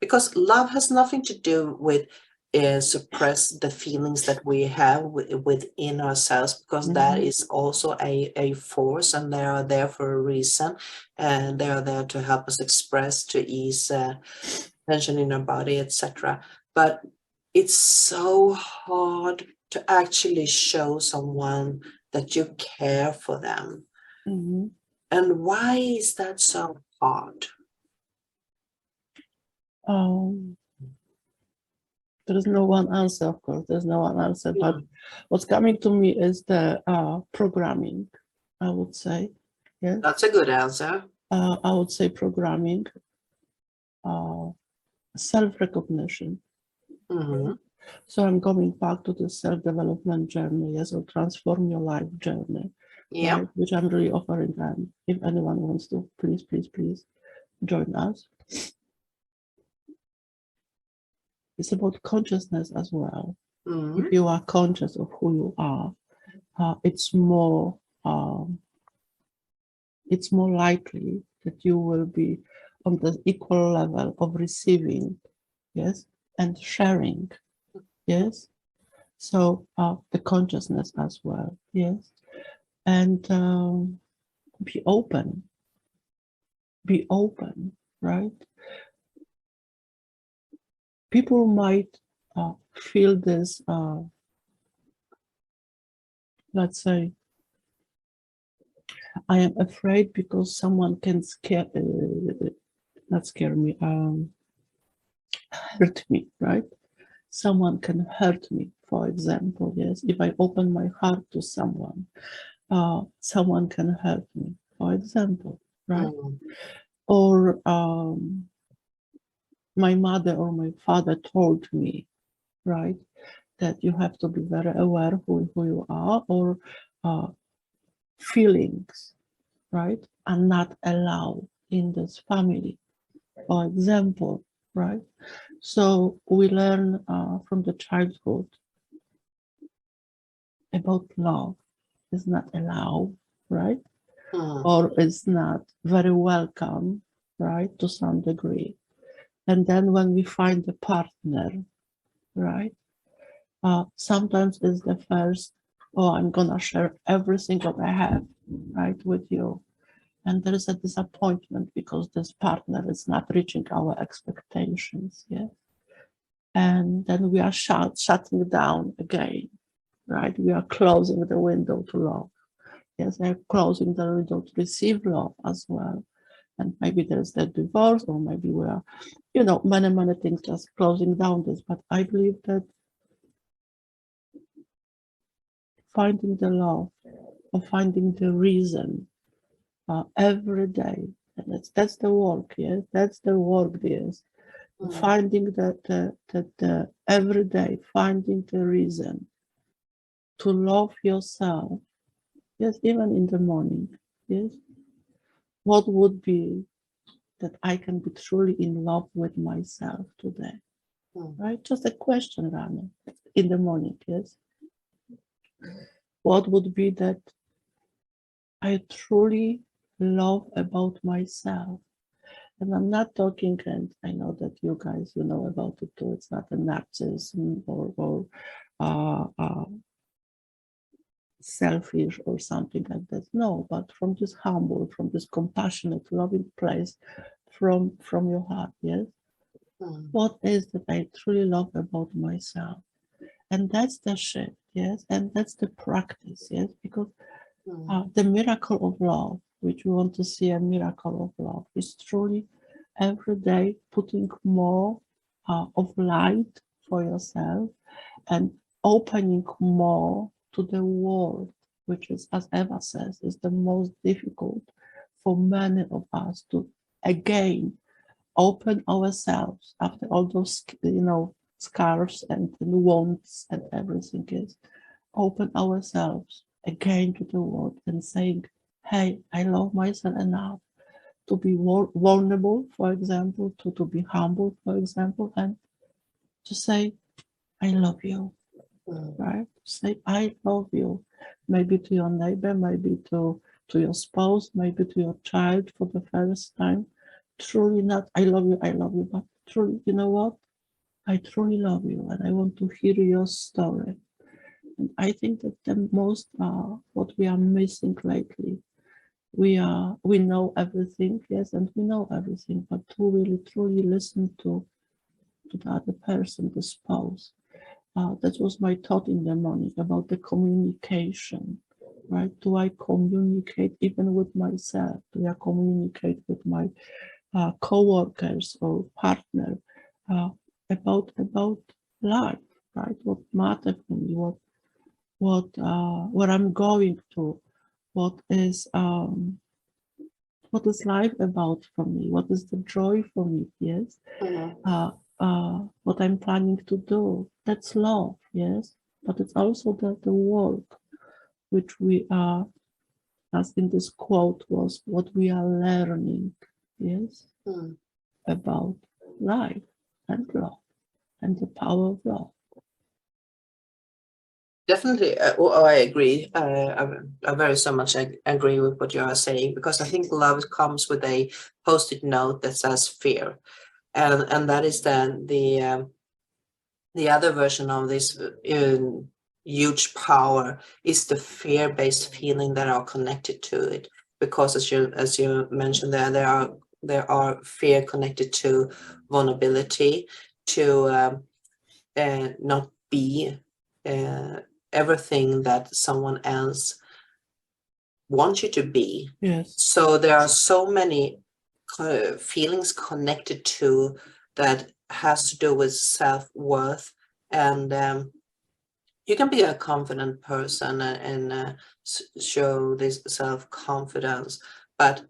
because love has nothing to do with suppress the feelings that we have within ourselves, because that is also a force, and they are there for a reason, and they are there to help us express, to ease tension in our body, etc. But it's so hard to actually show someone that you care for them. And why is that so hard? There is no one answer, of course. There's no one answer. But what's coming to me is the programming, I would say. Yeah, that's a good answer. I would say programming, self-recognition. So I'm going back to the self-development journey, yes, or transform your life journey, right, which I'm really offering. And if anyone wants to, please, please, please join us. It's about consciousness as well. If you are conscious of who you are, it's more likely that you will be on the equal level of receiving, yes, and sharing, yes. So the consciousness as well, yes, and be open, right? People might feel this, let's say, I am afraid because someone can not scare me, hurt me, right? Someone can hurt me, for example, yes. If I open my heart to someone, someone can hurt me, for example, right? Or my mother or my father told me, right, that you have to be very aware who you are, or feelings, right, are not allowed in this family, for example, right? So we learn from the childhood about love is not allowed, right? Or is not very welcome, right, to some degree. And then when we find a partner, right, sometimes it's the first, oh, I'm gonna share everything that I have, right, with you. And there is a disappointment because this partner is not reaching our expectations, yeah. And then we are shutting down again, right? We are closing the window to love. Yes, they're closing the window to receive love as well. And maybe there's the divorce, or maybe we are, many things just closing down this. But I believe that finding the love, or finding the reason every day, and that's the work, yes, that's the work, yes. Finding that every day, finding the reason to love yourself, yes, even in the morning, yes. What would be that I can be truly in love with myself today, right? Just a question, Rana, in the morning, yes. What would be that I truly love about myself? And I'm not talking, and I know that you guys, know about it too. It's not a narcissism or selfish or something like that. No, but from this humble, from this compassionate, loving place, from your heart, yes. What is that I truly love about myself? And that's the shift, yes, and that's the practice, yes, because the miracle of love, which we want to see, a miracle of love, is truly every day putting more of light for yourself and opening more to the world, which is, as Eva says, is the most difficult for many of us to again open ourselves after all those, scars and wounds and everything is open ourselves again to the world and saying, hey, I love myself enough to be vulnerable, for example, to be humble, for example, and to say, I love you, right? Say, I love you, maybe to your neighbor, maybe to your spouse, maybe to your child for the first time. Truly not, I love you, but truly, you know what? I truly love you and I want to hear your story. And I think that the most what we are missing lately, we know everything, yes, and we know everything, but to really truly listen to the other person, the spouse. That was my thought in the morning about the communication, right? Do I communicate even with myself? Do I communicate with my co-workers or partner uh, about life, right? What matters for me, what I'm going to, what is life about for me, what is the joy for me, yes, what I'm planning to do. That's love, yes, but it's also the work which we are, as in this quote was, what we are learning, yes, about life and love and the power of love. Definitely. I agree. I very so much agree with what you are saying, because I think love comes with a post-it note that says fear, and that is then the other version of this huge power is the fear-based feeling that are connected to it, because as you mentioned there are fear connected to vulnerability, to not be everything that someone else wants you to be. Yes. So there are so many feelings connected to that has to do with self-worth, and you can be a confident person and show this self-confidence, but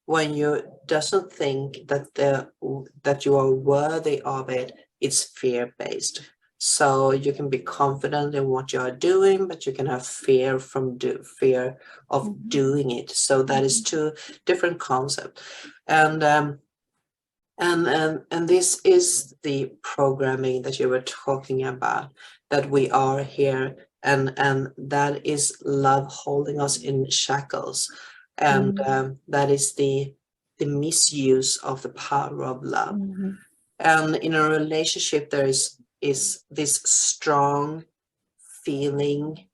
when you doesn't think that you are worthy of it, it's fear-based. So you can be confident in what you are doing, but you can have fear fear of doing it. So that is two different concepts, and this is the programming that you were talking about, that we are here, and that is love holding us in shackles, and that is the misuse of the power of love. And in a relationship there is this strong feeling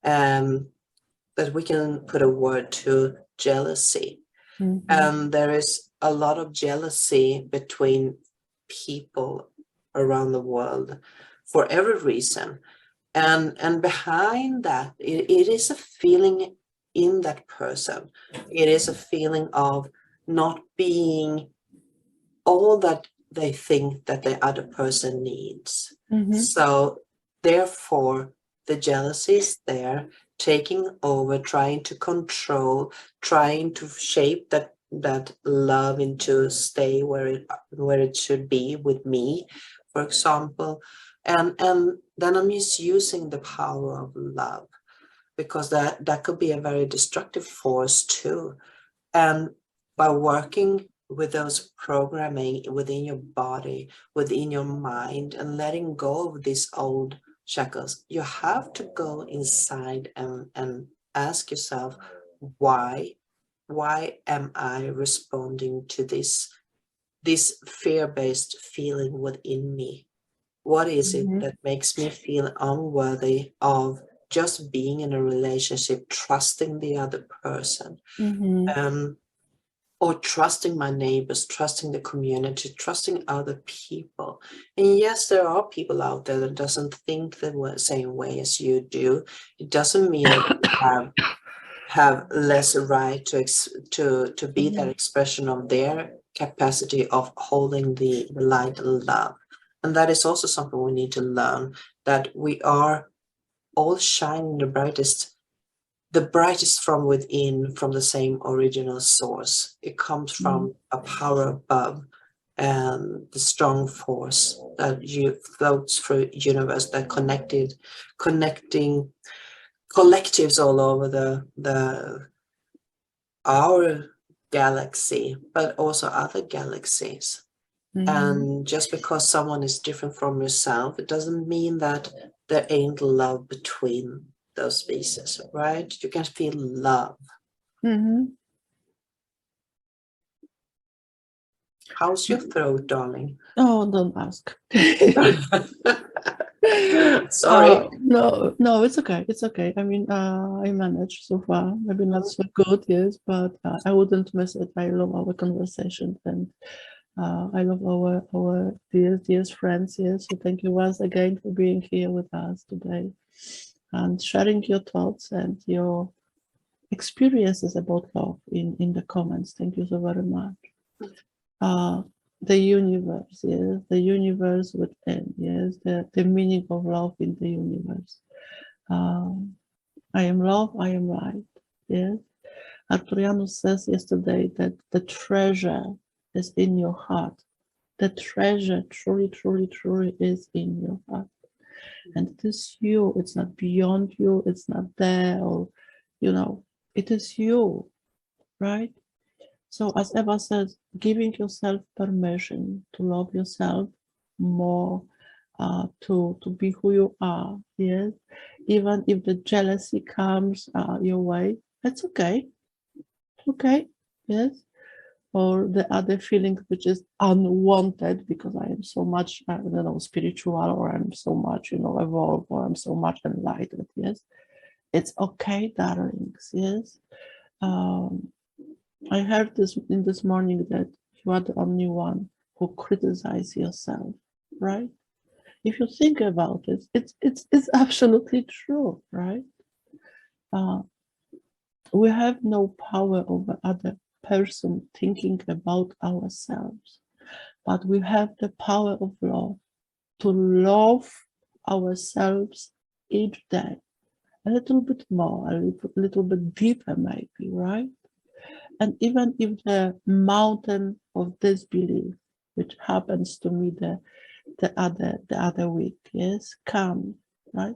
that we can put a word to: jealousy. And there is a lot of jealousy between people around the world for every reason, and behind that it is a feeling in that person. It is a feeling of not being all that they think that the other person needs. So therefore the jealousy is there, taking over, trying to control, trying to shape that love into stay where it should be with me, for example. And then I'm misusing the power of love, because that could be a very destructive force too. And by working with those programming within your body, within your mind, and letting go of these old shackles, you have to go inside and ask yourself, why am I responding to this fear-based feeling within me? What is it that makes me feel unworthy of just being in a relationship, trusting the other person, or trusting my neighbors, trusting the community, trusting other people? And yes, there are people out there that doesn't think the same way as you do. It doesn't mean that you have less right to be that expression of their capacity of holding the light and love. And that is also something we need to learn, that we are all shining the brightest from within, from the same original source. It comes from a power above, and the strong force that floats through universe, that connecting collectives all over our galaxy, but also other galaxies. And just because someone is different from yourself, it doesn't mean that there ain't love between those species, right? You can feel love. How's your throat, darling? Oh, don't ask. Sorry. No, it's okay. It's okay. I mean, I managed so far. Maybe not so good, yes, but I wouldn't miss it. I love our conversations, and I love our dear friends. Yes, so thank you once again for being here with us today and sharing your thoughts and your experiences about love in the comments. Thank you so very much. The universe, yes, the universe within, yes, the meaning of love in the universe. I am love, I am light, yes. Arturianus says yesterday that the treasure is in your heart. The treasure truly, truly, truly is in your heart. And it is you, it's not beyond you, it's not there, or, it is you, right? So as Eva says, giving yourself permission to love yourself more, to be who you are, yes. Even if the jealousy comes your way, that's okay. Okay, yes. Or the other feeling which is unwanted because I am so much, I don't know, spiritual, or I'm so much, evolved, or I'm so much enlightened, yes. It's okay, darlings, yes. I heard this morning that you are the only one who criticize yourself, right? If you think about it, it's absolutely true, right? We have no power over other person thinking about ourselves, but we have the power of love to love ourselves each day a little bit more, a little bit deeper, maybe, right? And even if the mountain of disbelief, which happens to me the other week, yes, come, right?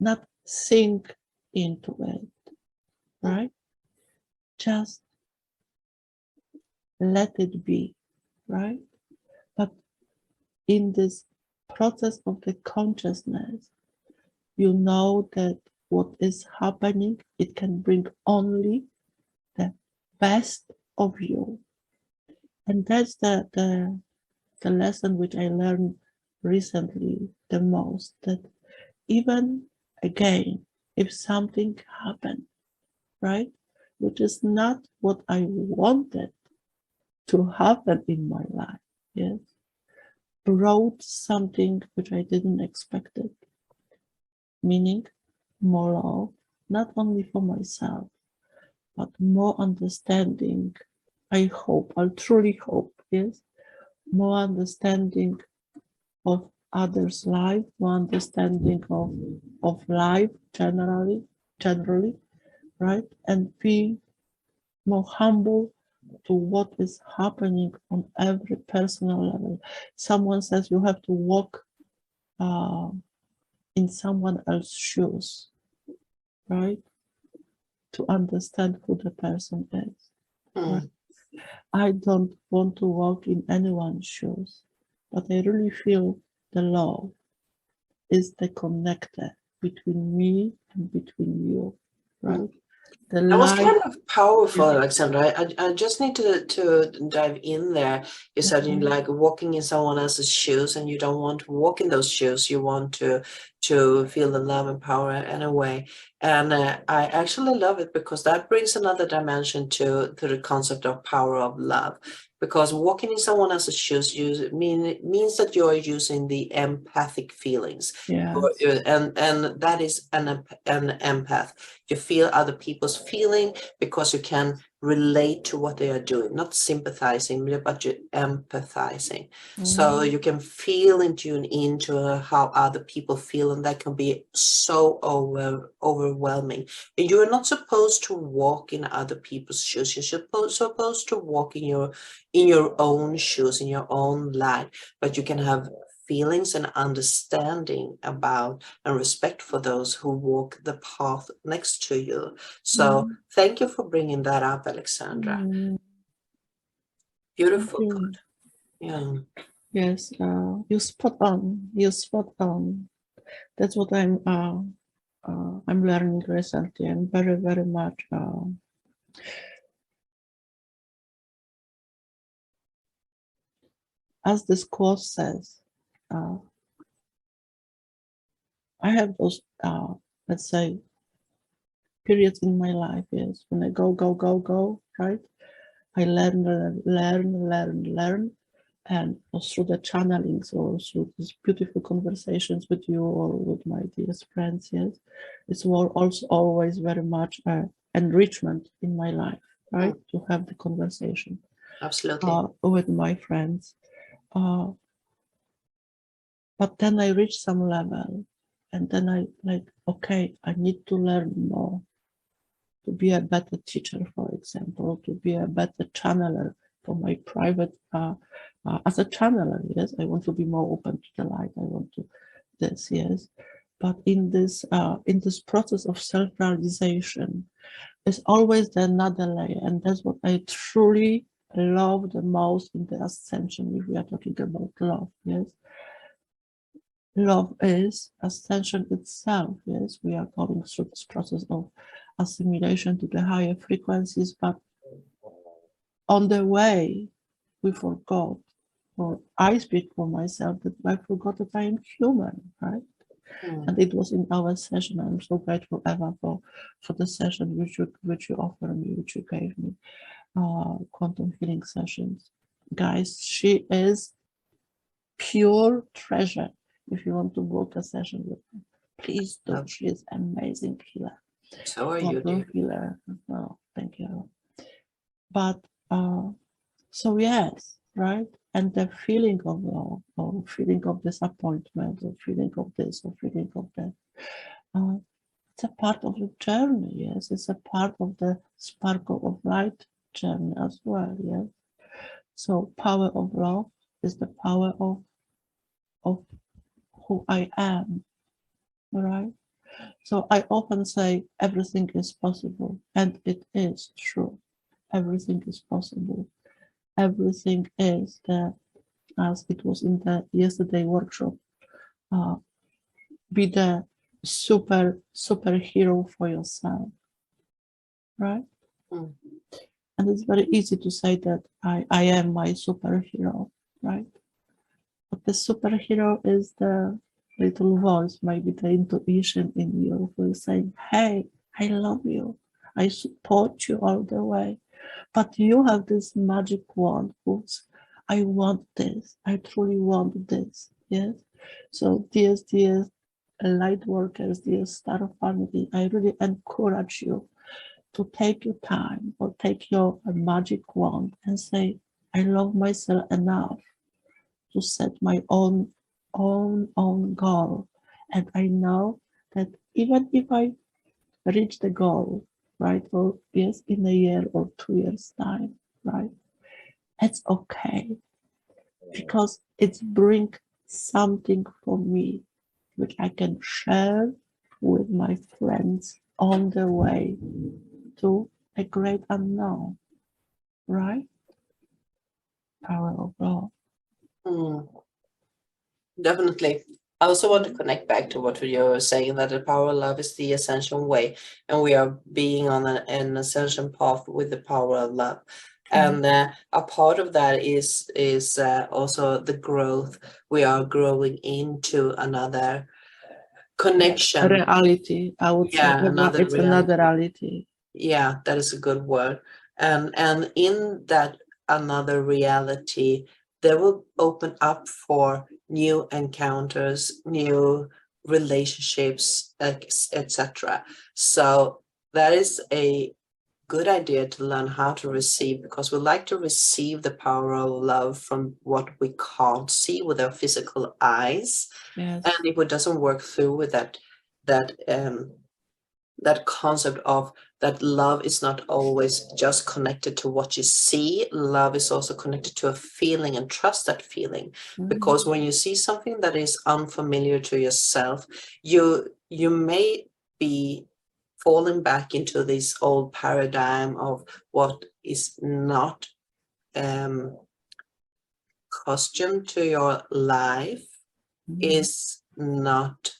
Not sink into it, right? Just let it be, right? But in this process of the consciousness, you know that what is happening, it can bring only the best of you. And that's the lesson which I learned recently the most, that even again, if something happened, right, which is not what I wanted to happen in my life, yes, brought something which I didn't expect it, meaning more love, not only for myself, but more understanding. I hope, I truly hope, yes, more understanding of others' life, more understanding of life generally, right? And be more humble to what is happening on every personal level. Someone says you have to walk in someone else's shoes, right? To understand who the person is. Right? I don't want to walk in anyone's shoes, but I really feel the love is the connector between me and between you, right? The That was light. kind of powerful, Alexandra. I just need to dive in there. You said you like walking in someone else's shoes, and you don't want to walk in those shoes. You want to feel the love and power anyway. And I actually love it because that brings another dimension to the concept of power of love. Because walking in someone else's shoes means that you are using the empathic feelings. Yes. And that is an empath. You feel other people's feeling because you can relate to what they are doing, not sympathizing, but you're empathizing. So you can feel and tune into how other people feel, and that can be so overwhelming. And you're not supposed to walk in other people's shoes. You're supposed to walk in your own shoes, in your own light, but you can have feelings and understanding about and respect for those who walk the path next to you. So thank you for bringing that up, Alexandra. Beautiful. Good. Yeah. Yes, you're spot on. You're spot on. That's what I'm learning recently, and very, very much as this quote says, I have those, let's say, periods in my life, yes, when I go, right? I learn, and through the channelings or through these beautiful conversations with you or with my dearest friends, yes, it's also always very much enrichment in my life, right? To have the conversation. Absolutely. With my friends. But then I reach some level and then I okay, I need to learn more to be a better teacher, for example, to be a better channeler for my private, as a channeler, yes, I want to be more open to the light. I want to this, yes. But in this process of self-realization, there's always another layer, and that's what I truly love the most in the ascension. If we are talking about love, yes, love is ascension itself. Yes, we are going through this process of assimilation to the higher frequencies, but on the way, we forgot, or I speak for myself, that I forgot that I am human, right? And it was in our session. I'm so grateful, Eva, for the session which you offered me, which you gave me, quantum healing sessions. Guys, she is pure treasure. If you want to book a session with her, please do. She is amazing healer. So are you, dear. Healer. Oh, thank you. But so yes, right? And the feeling of love, or feeling of disappointment, or feeling of this, or feeling of that, it's a part of the journey. Yes, it's a part of the sparkle of light journey as well. Yes. So power of love is the power of who I am, right? So I often say everything is possible, and it is true. Everything is possible. Everything is there, as it was in the yesterday workshop. Be the superhero for yourself, right? And it's very easy to say that I am my superhero, right? But the superhero is the little voice, maybe the intuition in you who is saying, hey, I love you. I support you all the way. But you have this magic wand who's, I want this. I truly want this. Yes. So dear light workers, dear star family, I really encourage you to take your time or take your magic wand and say, I love myself enough to set my own goal. And I know that even if I reach the goal, right, or yes, in a year or 2 years time, right, it's okay, because it's bring something for me which I can share with my friends on the way to a great unknown, right? Power of love. Definitely. I also want to connect back to what you were saying, that the power of love is the ascension way, and we are being on an ascension path with the power of love. And a part of that is also the growth. We are growing into another connection. Reality, I would say. It's another reality. Yeah, that is a good word. And in that another reality, they will open up for new encounters, new relationships, etc. So that is a good idea to learn how to receive, because we like to receive the power of love from what we can't see with our physical eyes. Yes. And if it doesn't work through with that concept of that love is not always just connected to what you see. Love is also connected to a feeling, and trust that feeling. Because when you see something that is unfamiliar to yourself, you may be falling back into this old paradigm of what is not costume to your life, is not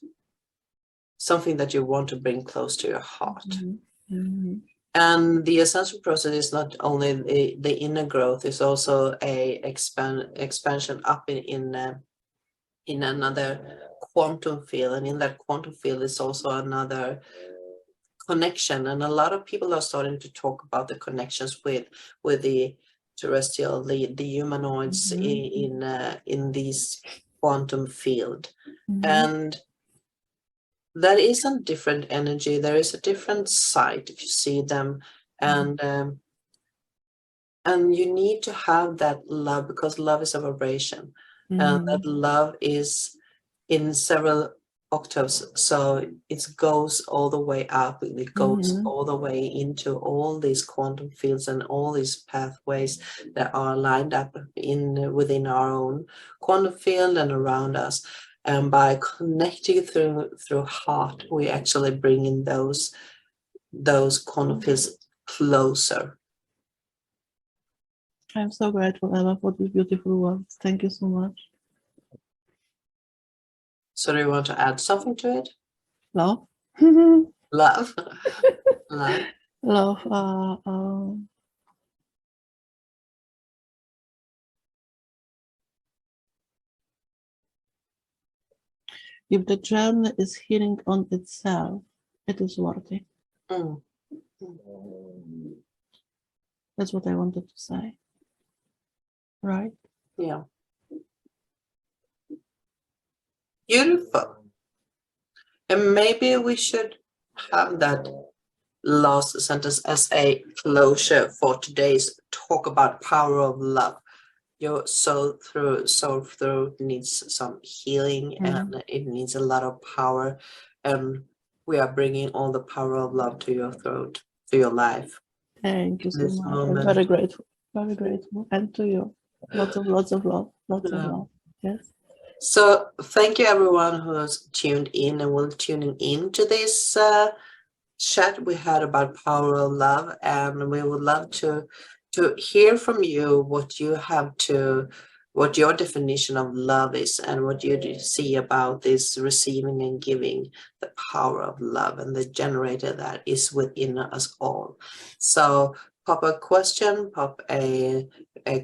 something that you want to bring close to your heart. And the ascension process is not only the inner growth, it's also a expansion up in another quantum field. And in that quantum field is also another connection. And a lot of people are starting to talk about the connections with the terrestrial, the humanoids in this quantum field. And that is a different energy. There is a different sight if you see them, and you need to have that love, because love is a vibration, and that love is in several octaves. So it goes all the way up. It goes all the way into all these quantum fields and all these pathways that are lined up within our own quantum field and around us. And by connecting through heart, we actually bring in those quantum fields closer. I'm so grateful, Eva, for these beautiful words. Thank you so much. So do you want to add something to it? Love. Love. Love. Love. If the journey is healing on itself, it is worthy. That's what I wanted to say. Right? Yeah. Beautiful. And maybe we should have that last sentence as a closure for today's talk about power of love. Your soul throat needs some healing, and it needs a lot of power. And we are bringing all the power of love to your throat, to your life. Thank you so This much. moment. I'm very grateful. Very grateful. And to you. Lots of love. Lots of love. Yes. So thank you everyone who has tuned in and will tuning in to this chat we had about power of love, and we would love to hear from you what your definition of love is, and what you see about this receiving and giving, the power of love and the generator that is within us all. So pop a question, pop a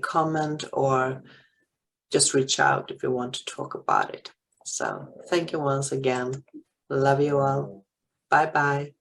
comment, or just reach out if you want to talk about it. So thank you once again. Love you all. Bye bye.